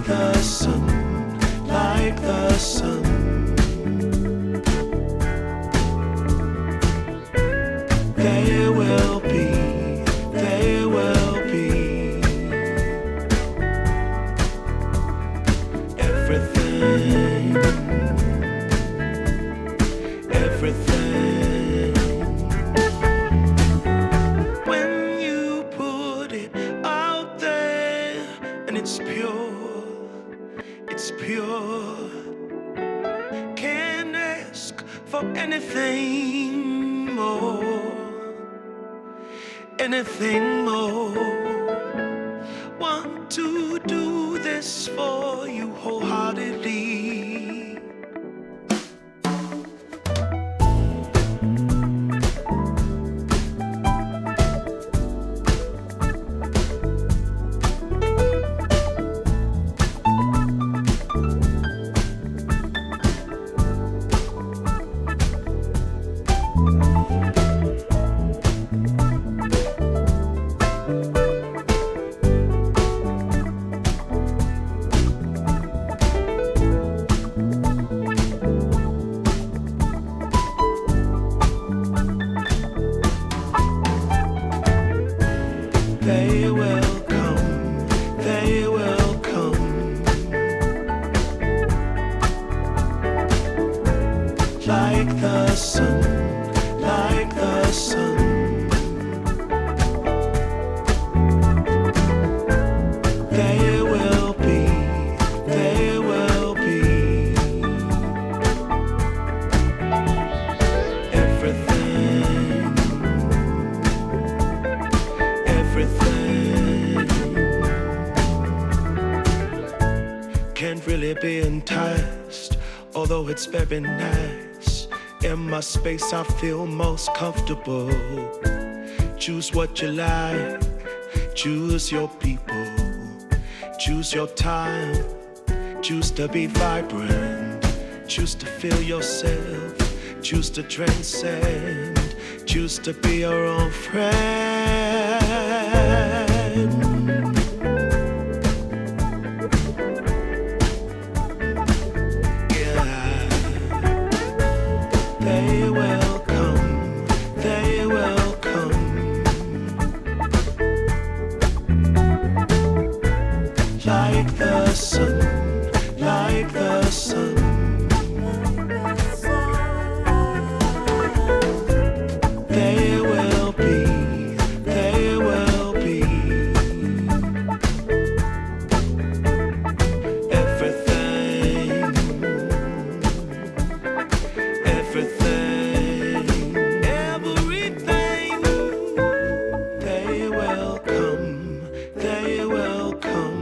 the sun, like the sun. There will be, there will be everything, everything. When you put it out there and it's pure, it's pure. Can't ask for anything more, anything more. Want to do this for you wholeheartedly. They will come, they will come, like the sun, like the sun. There will be, there will be everything, everything. Can't really be enticed, although it's very nice. In my space I feel most comfortable. Choose what you like, choose your people, choose your time, choose to be vibrant, choose to feel yourself, choose to transcend, choose to be your own friend. Yeah, they will come, they will come, like the sun, like the sun. There will be, there will be everything, everything, everything. They will come, they will come,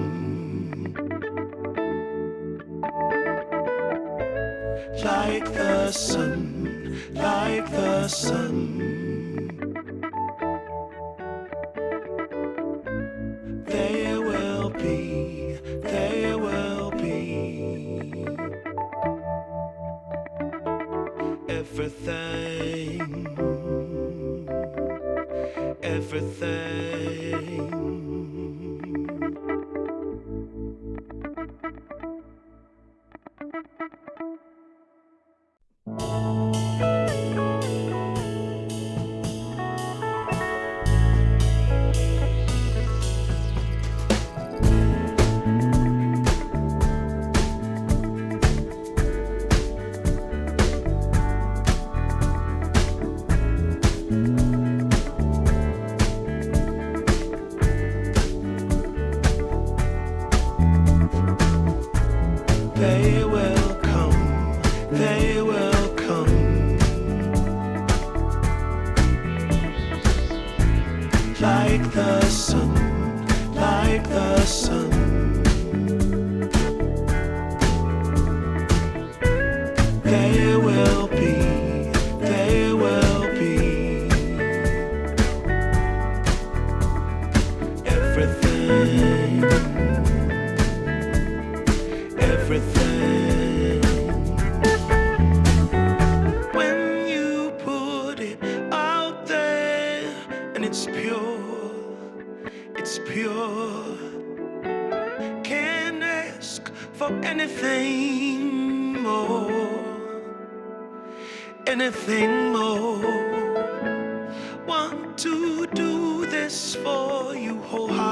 like the sun, like the sun. There will be, there will be everything, everything. They will come, they will come, like the sun, like the sun. There will be, there will be everything, everything. When you put it out there and it's pure, it's pure. Can't ask for anything more, anything more. Want to do this for you wholeheartedly.